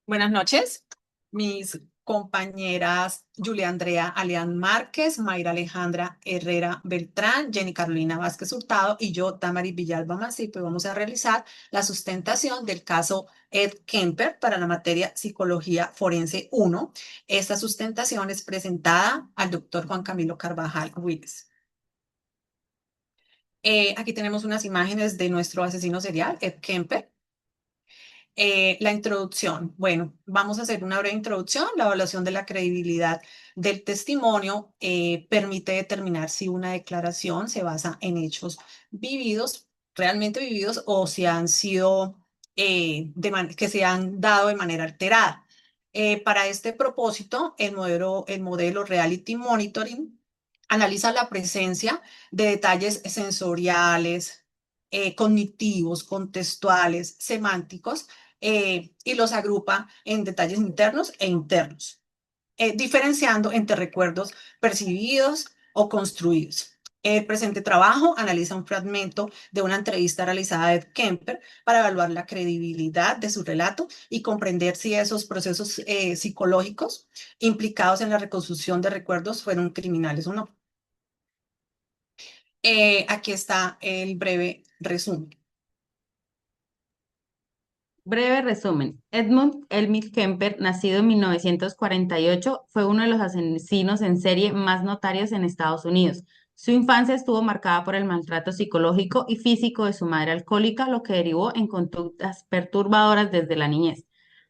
Buenas noches, mis compañeras Julia Andrea Aleán Márquez, Mayra Alejandra Herrera Beltrán, Jenny Carolina Vázquez Hurtado y yo, Tamary Villalba Macipo, y vamos a realizar la sustentación del caso Ed Kemper para la materia Psicología Forense 1. Esta sustentación es presentada al doctor Juan Camilo Carvajal Wills. Aquí tenemos unas imágenes de nuestro asesino serial, Ed Kemper. La introducción. Bueno, vamos a hacer una breve introducción. La evaluación de la credibilidad del testimonio permite determinar si una declaración se basa en hechos vividos, realmente vividos, o si han sido, que se han dado de manera alterada. Para este propósito, el modelo Reality Monitoring analiza la presencia de detalles sensoriales, cognitivos, contextuales, semánticos, y los agrupa en detalles internos e internos, diferenciando entre recuerdos percibidos o construidos. El presente trabajo analiza un fragmento de una entrevista realizada a Ed Kemper para evaluar la credibilidad de su relato y comprender si esos procesos psicológicos implicados en la reconstrucción de recuerdos fueron criminales o no. Aquí está el breve resumen. Breve resumen. Edmund Elmit Kemper, nacido en 1948, fue uno de los asesinos en serie más notarios en Estados Unidos. Su infancia estuvo marcada por el maltrato psicológico y físico de su madre alcohólica, lo que derivó en conductas perturbadoras desde la niñez.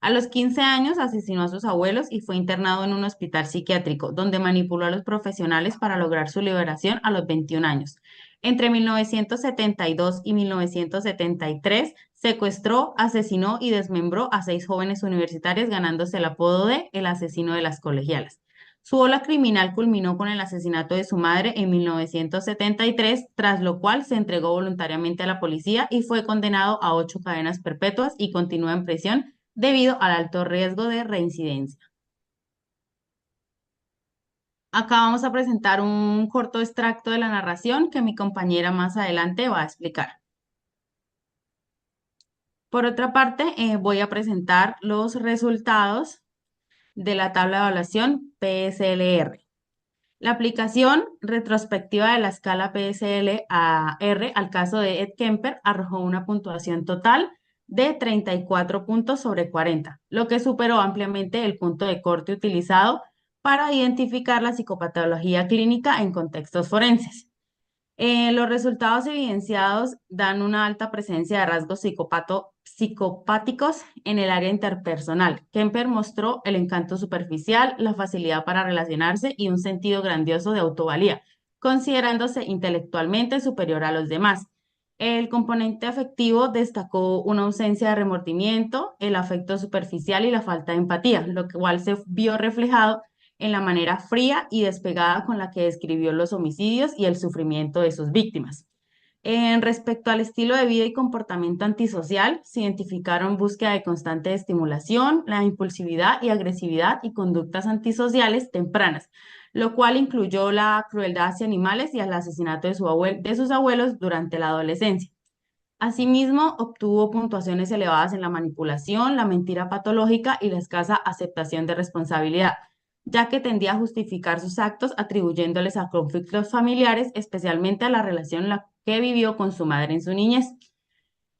A los 15 años asesinó a sus abuelos y fue internado en un hospital psiquiátrico, donde manipuló a los profesionales para lograr su liberación a los 21 años. Entre 1972 y 1973, secuestró, asesinó y desmembró a 6 jóvenes universitarias, ganándose el apodo de el asesino de las colegialas. Su ola criminal culminó con el asesinato de su madre en 1973, tras lo cual se entregó voluntariamente a la policía y fue condenado a 8 cadenas perpetuas y continúa en prisión debido al alto riesgo de reincidencia. Acá vamos a presentar un corto extracto de la narración que mi compañera más adelante va a explicar. Por otra parte, voy a presentar los resultados de la tabla de evaluación PSLR. La aplicación retrospectiva de la escala PSLR al caso de Ed Kemper arrojó una puntuación total de 34 puntos sobre 40, lo que superó ampliamente el punto de corte utilizado para identificar la psicopatología clínica en contextos forenses. Los resultados evidenciados dan una alta presencia de rasgos psicopáticos en el área interpersonal. Kemper mostró el encanto superficial, la facilidad para relacionarse y un sentido grandioso de autovalía, considerándose intelectualmente superior a los demás. El componente afectivo destacó una ausencia de remordimiento, el afecto superficial y la falta de empatía, lo cual se vio reflejado en la manera fría y despegada con la que describió los homicidios y el sufrimiento de sus víctimas. En respecto al estilo de vida y comportamiento antisocial, se identificaron búsqueda de constante estimulación, la impulsividad y agresividad y conductas antisociales tempranas, lo cual incluyó la crueldad hacia animales y el asesinato de sus abuelos durante la adolescencia. Asimismo, obtuvo puntuaciones elevadas en la manipulación, la mentira patológica y la escasa aceptación de responsabilidad, ya que tendía a justificar sus actos atribuyéndoles a conflictos familiares, especialmente a la relación que vivió con su madre en su niñez.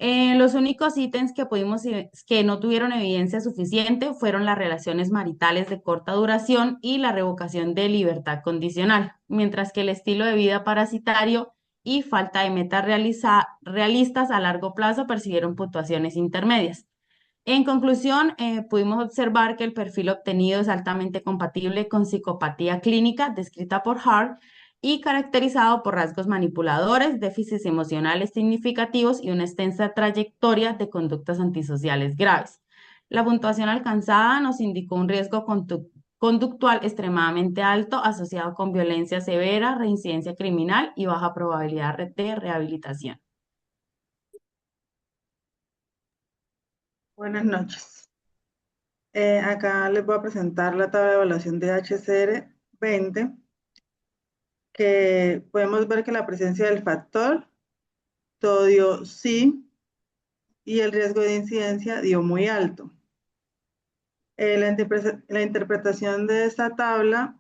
Los únicos ítems que no tuvieron evidencia suficiente fueron las relaciones maritales de corta duración y la revocación de libertad condicional, mientras que el estilo de vida parasitario y falta de metas realistas a largo plazo persiguieron puntuaciones intermedias. En conclusión, pudimos observar que el perfil obtenido es altamente compatible con psicopatía clínica descrita por Hart y caracterizado por rasgos manipuladores, déficits emocionales significativos y una extensa trayectoria de conductas antisociales graves. La puntuación alcanzada nos indicó un riesgo conductual extremadamente alto asociado con violencia severa, reincidencia criminal y baja probabilidad de rehabilitación. Buenas noches. Acá les voy a presentar la tabla de evaluación de HCR 20, que podemos ver que la presencia del factor todo dio sí y el riesgo de incidencia dio muy alto. La interpretación de esta tabla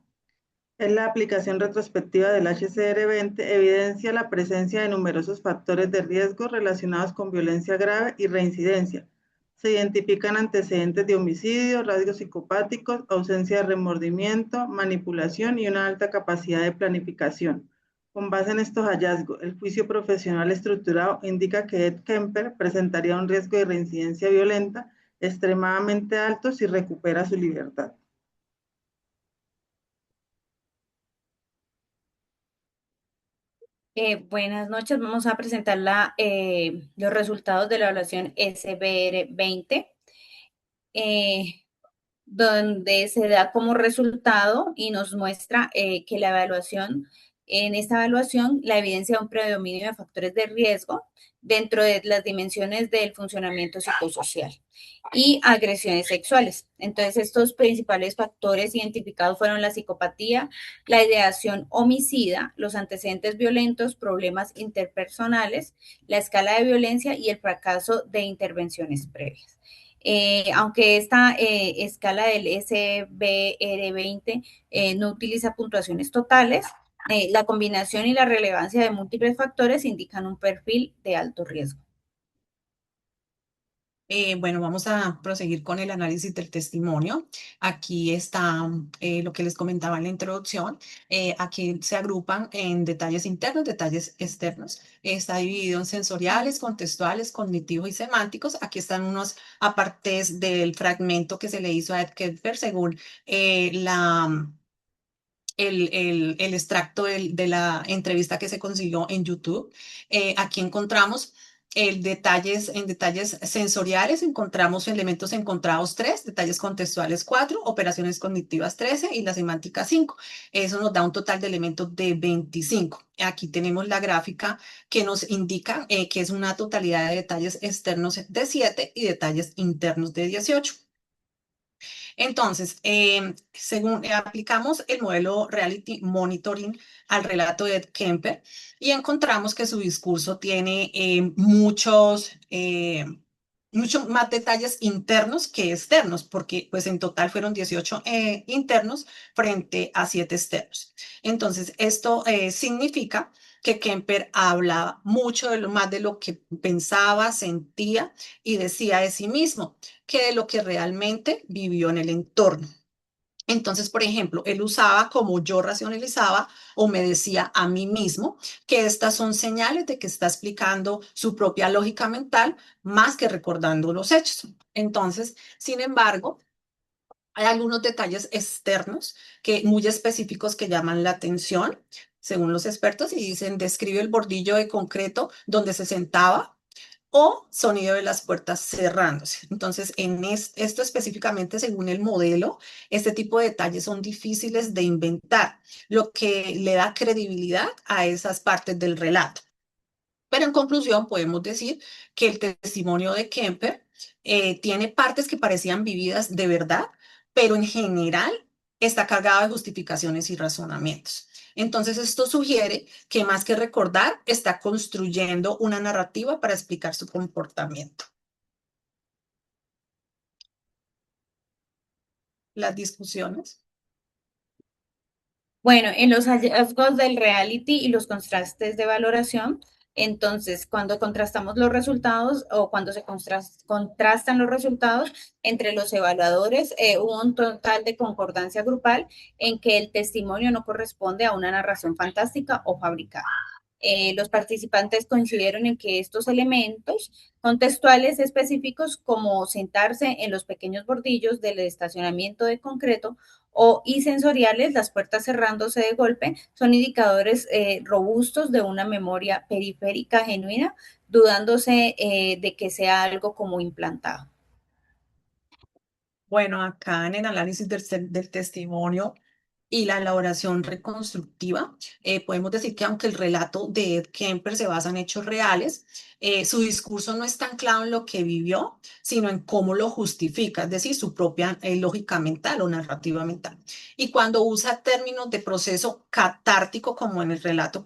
es la aplicación retrospectiva del HCR20, evidencia la presencia de numerosos factores de riesgo relacionados con violencia grave y reincidencia. Se identifican antecedentes de homicidio, rasgos psicopáticos, ausencia de remordimiento, manipulación y una alta capacidad de planificación. Con base en estos hallazgos, el juicio profesional estructurado indica que Ed Kemper presentaría un riesgo de reincidencia violenta extremadamente alto si recupera su libertad. Buenas noches, vamos a presentar los resultados de la evaluación SBR20, donde se da como resultado y nos muestra que en esta evaluación, la evidencia de un predominio de factores de riesgo dentro de las dimensiones del funcionamiento psicosocial y agresiones sexuales. Entonces, estos principales factores identificados fueron la psicopatía, la ideación homicida, los antecedentes violentos, problemas interpersonales, la escala de violencia y el fracaso de intervenciones previas. Aunque esta escala del SBR20 no utiliza puntuaciones totales, la combinación y la relevancia de múltiples factores indican un perfil de alto riesgo. Bueno, vamos a proseguir con el análisis del testimonio. Aquí está lo que les comentaba en la introducción. Aquí se agrupan en detalles internos, detalles externos. Está dividido en sensoriales, contextuales, cognitivos y semánticos. Aquí están unos apartes del fragmento que se le hizo a Ed Kemper según el extracto de la entrevista que se consiguió en YouTube. Aquí encontramos en detalles sensoriales, encontramos elementos encontrados 3, detalles contextuales 4, operaciones cognitivas 13 y la semántica 5. Eso nos da un total de elementos de 25. Aquí tenemos la gráfica que nos indica que es una totalidad de detalles externos de 7 y detalles internos de 18. Entonces, según aplicamos el modelo Reality Monitoring al relato de Ed Kemper y encontramos que su discurso tiene muchos más detalles internos que externos, porque pues en total fueron 18 internos frente a 7 externos. Entonces, esto significa que Kemper hablaba mucho más de lo que pensaba, sentía y decía de sí mismo que de lo que realmente vivió en el entorno. Entonces, por ejemplo, él usaba como yo racionalizaba o me decía a mí mismo que estas son señales de que está explicando su propia lógica mental más que recordando los hechos. Entonces, sin embargo, hay algunos detalles externos que muy específicos que llaman la atención, según los expertos, y dicen, describe el bordillo de concreto donde se sentaba o sonido de las puertas cerrándose. Entonces, esto específicamente, según el modelo, este tipo de detalles son difíciles de inventar, lo que le da credibilidad a esas partes del relato. Pero en conclusión, podemos decir que el testimonio de Kemper tiene partes que parecían vividas de verdad, pero en general está cargado de justificaciones y razonamientos. Entonces, esto sugiere que más que recordar, está construyendo una narrativa para explicar su comportamiento. Las discusiones. Bueno, en los hallazgos del reality y los contrastes de valoración, entonces cuando contrastamos los resultados o cuando se contrastan los resultados entre los evaluadores, hubo un total de concordancia grupal en que el testimonio no corresponde a una narración fantástica o fabricada. Los participantes coincidieron en que estos elementos contextuales específicos, como sentarse en los pequeños bordillos del estacionamiento de concreto y sensoriales, las puertas cerrándose de golpe, son indicadores robustos de una memoria periférica genuina, dudándose de que sea algo como implantado. Bueno, acá en el análisis del testimonio y la elaboración reconstructiva, podemos decir que aunque el relato de Ed Kemper se basa en hechos reales, su discurso no está anclado en lo que vivió, sino en cómo lo justifica, es decir, su propia lógica mental o narrativa mental. Y cuando usa términos de proceso catártico, como en el relato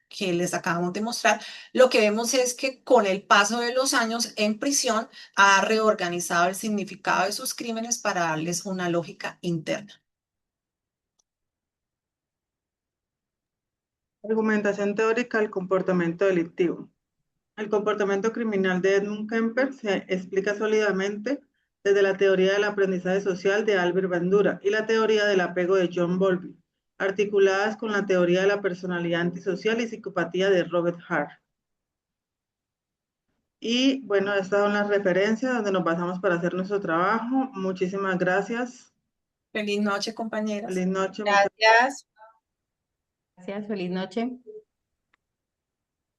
que les acabamos de mostrar, lo que vemos es que con el paso de los años en prisión ha reorganizado el significado de sus crímenes para darles una lógica interna. Argumentación teórica del comportamiento delictivo. El comportamiento criminal de Edmund Kemper se explica sólidamente desde la teoría del aprendizaje social de Albert Bandura y la teoría del apego de John Bowlby, articuladas con la teoría de la personalidad antisocial y psicopatía de Robert Hart. Y bueno, estas son las referencias donde nos basamos para hacer nuestro trabajo. Muchísimas gracias. Feliz noche, compañeras. Feliz noche. Gracias. Gracias, feliz noche.